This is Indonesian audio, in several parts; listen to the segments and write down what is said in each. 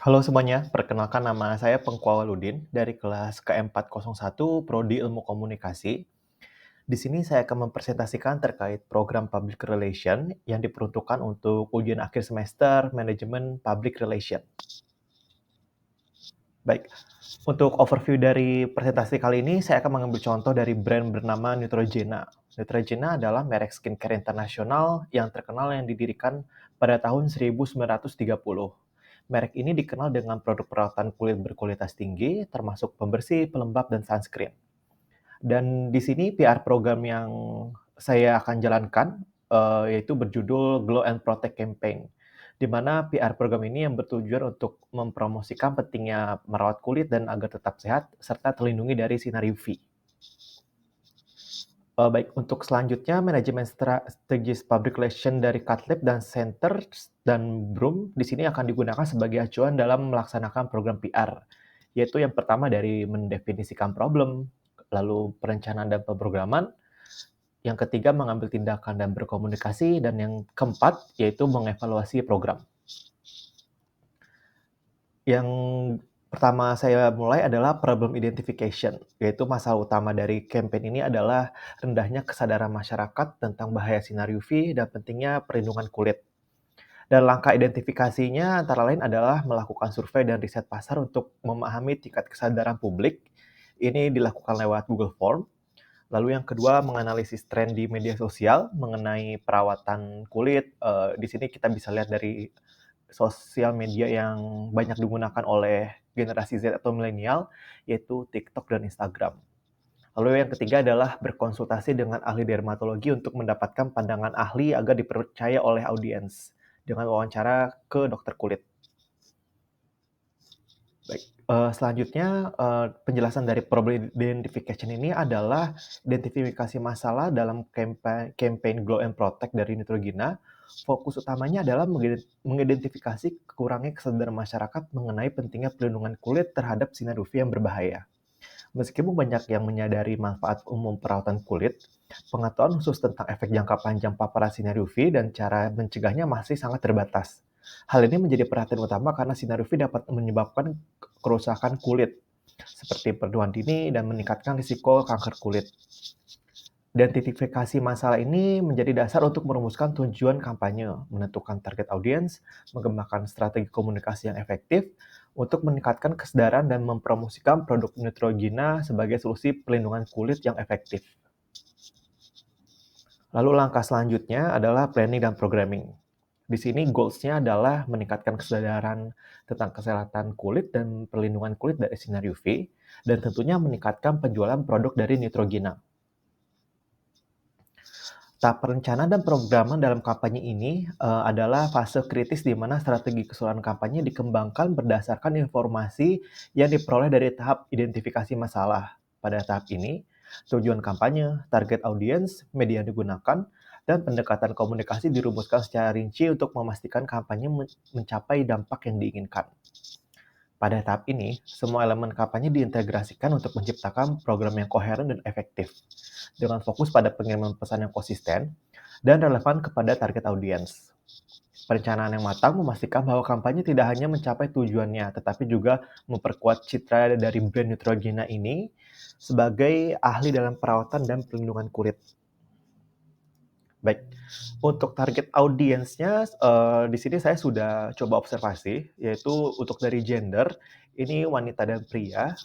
Halo semuanya, perkenalkan nama saya Pengku Awaludin dari kelas K401 Prodi Ilmu Komunikasi. Di sini saya akan mempresentasikan terkait program Public Relation yang diperuntukkan untuk ujian akhir semester Manajemen Public Relation. Baik, untuk overview dari presentasi kali ini, saya akan mengambil contoh dari brand bernama Neutrogena. Neutrogena adalah merek skincare internasional yang terkenal yang didirikan pada tahun 1930. Merek ini dikenal dengan produk perawatan kulit berkualitas tinggi, termasuk pembersih, pelembab, dan sunscreen. Dan di sini PR program yang saya akan jalankan yaitu berjudul Glow and Protect Campaign, di mana PR program ini yang bertujuan untuk mempromosikan pentingnya merawat kulit dan agar tetap sehat serta terlindungi dari sinar UV. Baik, untuk selanjutnya manajemen strategis public relation dari Catlab dan Center dan Broom di sini akan digunakan sebagai acuan dalam melaksanakan program PR, yaitu yang pertama dari mendefinisikan problem, lalu perencanaan dan pemrograman, yang ketiga mengambil tindakan dan berkomunikasi, dan yang keempat yaitu mengevaluasi program. Yang pertama saya mulai adalah problem identification, yaitu masalah utama dari campaign ini adalah rendahnya kesadaran masyarakat tentang bahaya sinar UV dan pentingnya perlindungan kulit. Dan langkah identifikasinya antara lain adalah melakukan survei dan riset pasar untuk memahami tingkat kesadaran publik. Ini dilakukan lewat Google Form. Lalu yang kedua, menganalisis tren di media sosial mengenai perawatan kulit. Di sini kita bisa lihat dari sosial media yang banyak digunakan oleh generasi Z atau milenial, yaitu TikTok dan Instagram. Lalu yang ketiga adalah berkonsultasi dengan ahli dermatologi untuk mendapatkan pandangan ahli agar dipercaya oleh audiens dengan wawancara ke dokter kulit. Baik, selanjutnya penjelasan dari problem identification ini adalah identifikasi masalah dalam campaign Glow and Protect dari Neutrogena. Fokus utamanya adalah mengidentifikasi kurangnya kesadaran masyarakat mengenai pentingnya perlindungan kulit terhadap sinar UV yang berbahaya. Meskipun banyak yang menyadari manfaat umum perawatan kulit, pengetahuan khusus tentang efek jangka panjang paparan sinar UV dan cara mencegahnya masih sangat terbatas. Hal ini menjadi perhatian utama karena sinar UV dapat menyebabkan kerusakan kulit, seperti perempuan dini dan meningkatkan risiko kanker kulit. Identifikasi masalah ini menjadi dasar untuk merumuskan tujuan kampanye, menentukan target audiens, mengembangkan strategi komunikasi yang efektif, untuk meningkatkan kesadaran dan mempromosikan produk Neutrogena sebagai solusi perlindungan kulit yang efektif. Lalu langkah selanjutnya adalah planning dan programming. Di sini goals-nya adalah meningkatkan kesadaran tentang kesehatan kulit dan perlindungan kulit dari sinar UV, dan tentunya meningkatkan penjualan produk dari Neutrogena. Tahap perencanaan dan programan dalam kampanye ini adalah fase kritis di mana strategi keseluruhan kampanye dikembangkan berdasarkan informasi yang diperoleh dari tahap identifikasi masalah. Pada tahap ini, tujuan kampanye, target audiens, media yang digunakan, dan pendekatan komunikasi dirumuskan secara rinci untuk memastikan kampanye mencapai dampak yang diinginkan. Pada tahap ini, semua elemen kampanye diintegrasikan untuk menciptakan program yang koheren dan efektif, dengan fokus pada pengiriman pesan yang konsisten dan relevan kepada target audiens. Perencanaan yang matang memastikan bahwa kampanye tidak hanya mencapai tujuannya, tetapi juga memperkuat citra dari brand Neutrogena ini sebagai ahli dalam perawatan dan perlindungan kulit. Baik, untuk target audiensnya, di sini saya sudah coba observasi, yaitu untuk dari gender, ini wanita dan pria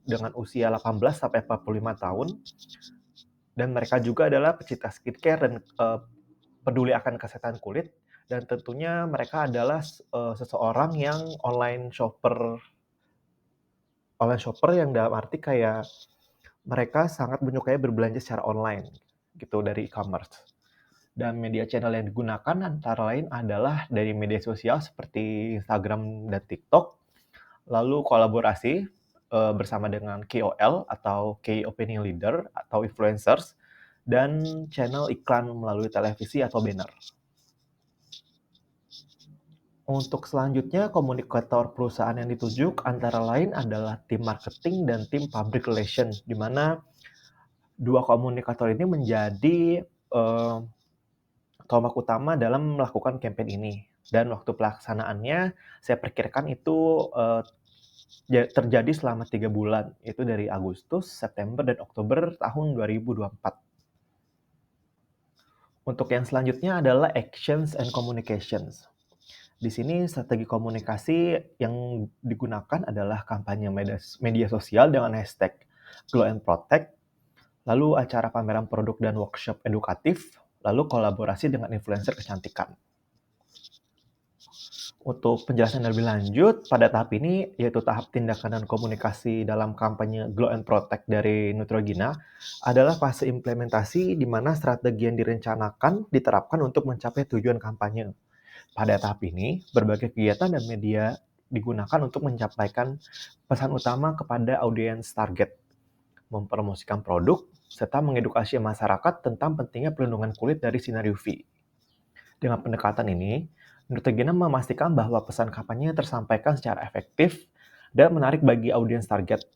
dengan usia 18 sampai 45 tahun, dan mereka juga adalah pecinta skincare dan peduli akan kesehatan kulit, dan tentunya mereka adalah seseorang yang online shopper yang dalam arti kayak mereka sangat menyukai berbelanja secara online gitu dari e-commerce. Dan media channel yang digunakan antara lain adalah dari media sosial seperti Instagram dan TikTok, lalu kolaborasi bersama dengan KOL atau Key Opinion Leader atau influencers, dan channel iklan melalui televisi atau banner. Untuk selanjutnya, komunikator perusahaan yang ditunjuk antara lain adalah tim marketing dan tim public relation, di mana dua komunikator ini menjadi tombak utama dalam melakukan campaign ini. dan waktu pelaksanaannya saya perkirakan itu, terjadi selama 3 bulan, yaitu dari Agustus, September, dan Oktober tahun 2024. Untuk yang selanjutnya adalah actions and communications. Di sini strategi komunikasi yang digunakan adalah kampanye media sosial dengan hashtag Glow and Protect, lalu acara pameran produk dan workshop edukatif, lalu kolaborasi dengan influencer kecantikan. Untuk penjelasan lebih lanjut, pada tahap ini, yaitu tahap tindakan dan komunikasi dalam kampanye Glow and Protect dari Neutrogena, adalah fase implementasi di mana strategi yang direncanakan diterapkan untuk mencapai tujuan kampanye. Pada tahap ini, berbagai kegiatan dan media digunakan untuk menyampaikan pesan utama kepada audiens target, mempromosikan produk, serta mengedukasi masyarakat tentang pentingnya perlindungan kulit dari sinar UV. Dengan pendekatan ini, Neutrogena memastikan bahwa pesan kampanye tersampaikan secara efektif dan menarik bagi audiens target,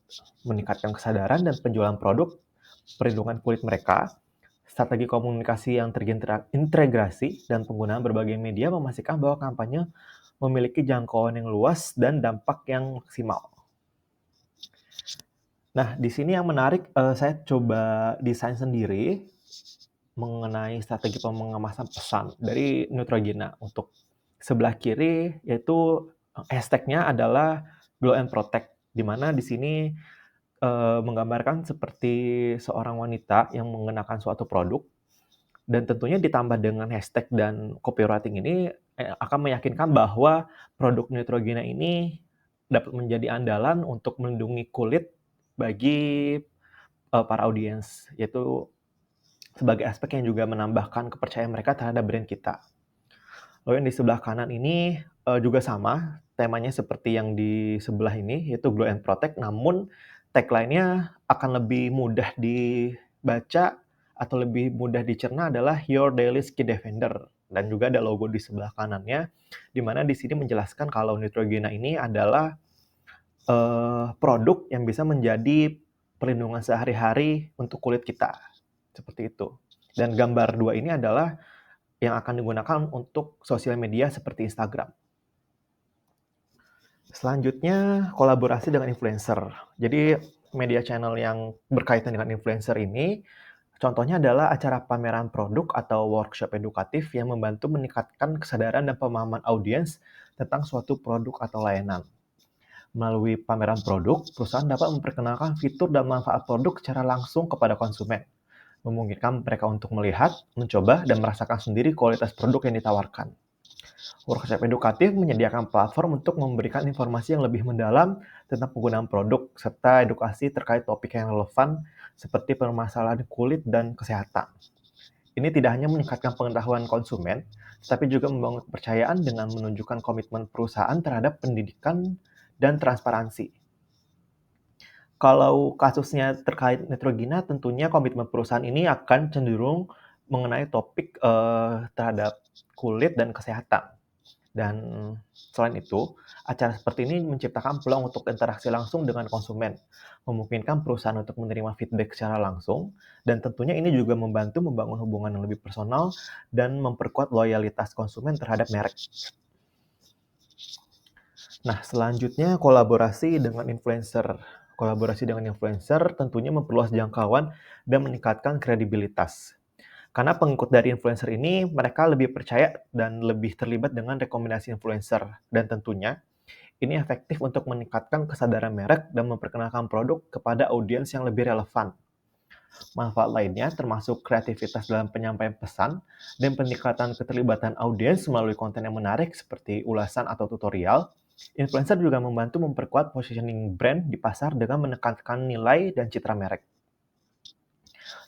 meningkatkan kesadaran dan penjualan produk, perlindungan kulit mereka, strategi komunikasi yang terintegrasi, dan penggunaan berbagai media memastikan bahwa kampanye memiliki jangkauan yang luas dan dampak yang maksimal. Nah, di sini yang menarik, saya coba desain sendiri mengenai strategi pengemasan pesan dari Neutrogena. Untuk sebelah kiri, yaitu hashtag-nya adalah Glow and Protect, di mana di sini menggambarkan seperti seorang wanita yang mengenakan suatu produk, dan tentunya ditambah dengan hashtag dan copywriting ini akan meyakinkan bahwa produk Neutrogena ini dapat menjadi andalan untuk melindungi kulit bagi para audiens, yaitu sebagai aspek yang juga menambahkan kepercayaan mereka terhadap brand kita. Lalu yang di sebelah kanan ini juga sama, temanya seperti yang di sebelah ini, yaitu Glow and Protect, namun tagline-nya akan lebih mudah dibaca atau lebih mudah dicerna adalah Your Daily Skin Defender. Dan juga ada logo di sebelah kanannya, di mana di sini menjelaskan kalau Neutrogena ini adalah produk yang bisa menjadi perlindungan sehari-hari untuk kulit kita. Seperti itu. Dan gambar dua ini adalah yang akan digunakan untuk sosial media seperti Instagram. Selanjutnya, kolaborasi dengan influencer. Jadi, media channel yang berkaitan dengan influencer ini, contohnya adalah acara pameran produk atau workshop edukatif yang membantu meningkatkan kesadaran dan pemahaman audiens tentang suatu produk atau layanan. Melalui pameran produk, perusahaan dapat memperkenalkan fitur dan manfaat produk secara langsung kepada konsumen, memungkinkan mereka untuk melihat, mencoba, dan merasakan sendiri kualitas produk yang ditawarkan. Workshop edukatif menyediakan platform untuk memberikan informasi yang lebih mendalam tentang penggunaan produk, serta edukasi terkait topik yang relevan seperti permasalahan kulit dan kesehatan. Ini tidak hanya meningkatkan pengetahuan konsumen, tetapi juga membangun kepercayaan dengan menunjukkan komitmen perusahaan terhadap pendidikan dan transparansi. Kalau kasusnya terkait Neutrogena, tentunya komitmen perusahaan ini akan cenderung mengenai topik terhadap kulit dan kesehatan. Dan selain itu, acara seperti ini menciptakan peluang untuk interaksi langsung dengan konsumen, memungkinkan perusahaan untuk menerima feedback secara langsung, dan tentunya ini juga membantu membangun hubungan yang lebih personal dan memperkuat loyalitas konsumen terhadap merek. Nah, selanjutnya kolaborasi dengan influencer. Kolaborasi dengan influencer tentunya memperluas jangkauan dan meningkatkan kredibilitas. Karena pengikut dari influencer ini, mereka lebih percaya dan lebih terlibat dengan rekomendasi influencer. Dan tentunya, ini efektif untuk meningkatkan kesadaran merek dan memperkenalkan produk kepada audiens yang lebih relevan. Manfaat lainnya termasuk kreativitas dalam penyampaian pesan dan peningkatan keterlibatan audiens melalui konten yang menarik seperti ulasan atau tutorial. Influencer juga membantu memperkuat positioning brand di pasar dengan menekankan nilai dan citra merek.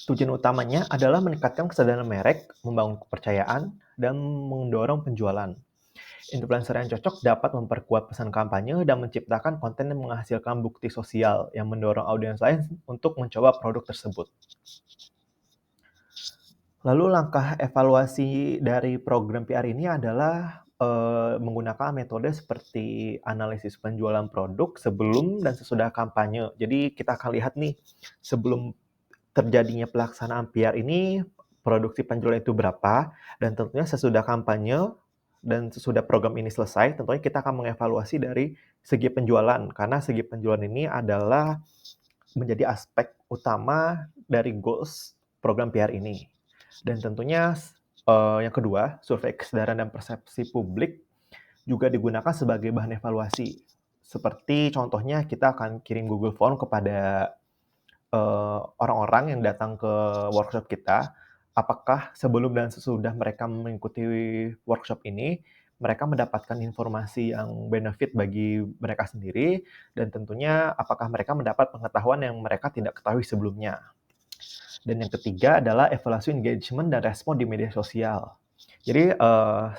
Tujuan utamanya adalah meningkatkan kesadaran merek, membangun kepercayaan, dan mendorong penjualan. Influencer yang cocok dapat memperkuat pesan kampanye dan menciptakan konten yang menghasilkan bukti sosial yang mendorong audiens lain untuk mencoba produk tersebut. Lalu langkah evaluasi dari program PR ini adalah menggunakan metode seperti analisis penjualan produk sebelum dan sesudah kampanye. Jadi kita akan lihat nih, sebelum terjadinya pelaksanaan PR ini, produksi penjualan itu berapa, dan tentunya sesudah kampanye, dan sesudah program ini selesai, tentunya kita akan mengevaluasi dari segi penjualan, karena segi penjualan ini adalah menjadi aspek utama dari goals program PR ini. Dan tentunya yang kedua, survei kesadaran dan persepsi publik juga digunakan sebagai bahan evaluasi. Seperti contohnya kita akan kirim Google Form kepada orang-orang yang datang ke workshop kita, apakah sebelum dan sesudah mereka mengikuti workshop ini, mereka mendapatkan informasi yang benefit bagi mereka sendiri, dan tentunya apakah mereka mendapat pengetahuan yang mereka tidak ketahui sebelumnya. Dan yang ketiga adalah evaluasi engagement dan respon di media sosial. Jadi,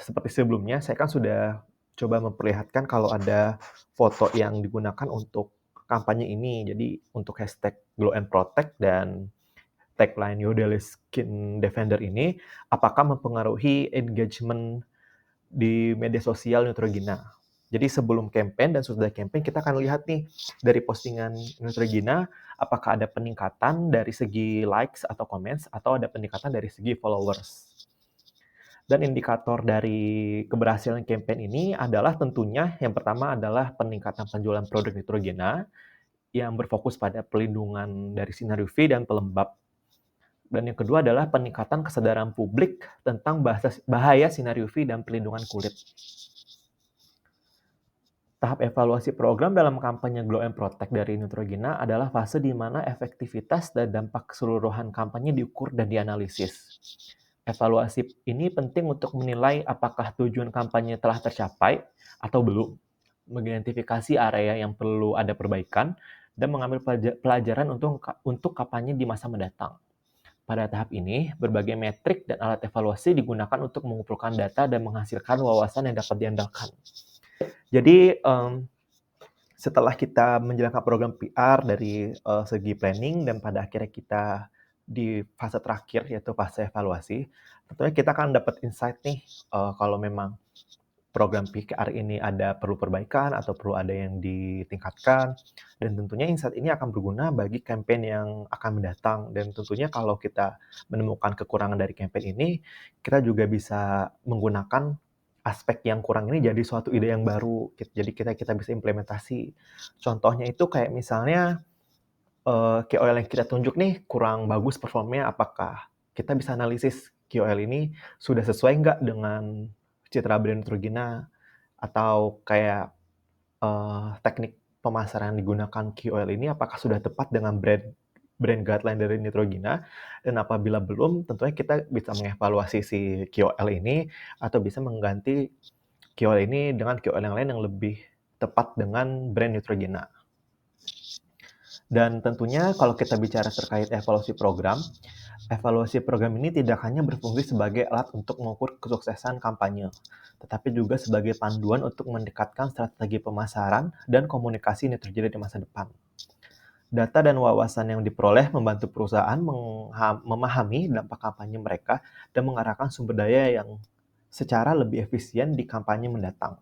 seperti sebelumnya, saya kan sudah coba memperlihatkan kalau ada foto yang digunakan untuk kampanye ini. Jadi, untuk hashtag Glow and Protect dan tagline Yodel Skin Defender ini, apakah mempengaruhi engagement di media sosial Neutrogena. Jadi sebelum campaign dan sesudah campaign, kita akan lihat nih dari postingan Neutrogena, apakah ada peningkatan dari segi likes atau comments, atau ada peningkatan dari segi followers. Dan indikator dari keberhasilan campaign ini adalah tentunya yang pertama adalah peningkatan penjualan produk Neutrogena yang berfokus pada pelindungan dari sinar UV dan pelembab. Dan yang kedua adalah peningkatan kesadaran publik tentang bahaya sinar UV dan pelindungan kulit. Tahap evaluasi program dalam kampanye Glow and Protect dari Neutrogena adalah fase di mana efektivitas dan dampak keseluruhan kampanye diukur dan dianalisis. Evaluasi ini penting untuk menilai apakah tujuan kampanye telah tercapai atau belum, mengidentifikasi area yang perlu ada perbaikan, dan mengambil pelajaran untuk kampanye di masa mendatang. Pada tahap ini, berbagai metrik dan alat evaluasi digunakan untuk mengumpulkan data dan menghasilkan wawasan yang dapat diandalkan. Jadi, setelah kita menjalankan program PR dari segi planning dan pada akhirnya kita di fase terakhir, yaitu fase evaluasi, tentunya kita akan dapat insight nih, kalau memang program PR ini ada perlu perbaikan atau perlu ada yang ditingkatkan, dan tentunya insight ini akan berguna bagi campaign yang akan mendatang. Dan tentunya kalau kita menemukan kekurangan dari campaign ini, kita juga bisa menggunakan aspek yang kurang ini jadi suatu ide yang baru. Jadi kita bisa implementasi. Contohnya itu kayak misalnya KOL yang kita tunjuk nih kurang bagus performnya, apakah kita bisa analisis KOL ini sudah sesuai nggak dengan citra brand Neutrogena, atau kayak teknik pemasaran yang digunakan KOL ini apakah sudah tepat dengan brand guideline dari Neutrogena, dan apabila belum, tentunya kita bisa mengevaluasi si KOL ini atau bisa mengganti KOL ini dengan KOL yang lain yang lebih tepat dengan brand Neutrogena. Dan tentunya kalau kita bicara terkait evaluasi program ini tidak hanya berfungsi sebagai alat untuk mengukur kesuksesan kampanye, tetapi juga sebagai panduan untuk mendekatkan strategi pemasaran dan komunikasi Neutrogena di masa depan. Data dan wawasan yang diperoleh membantu perusahaan memahami dampak kampanye mereka dan mengarahkan sumber daya yang secara lebih efisien di kampanye mendatang.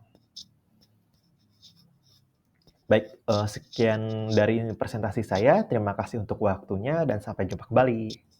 Baik, sekian dari presentasi saya. Terima kasih untuk waktunya dan sampai jumpa kembali.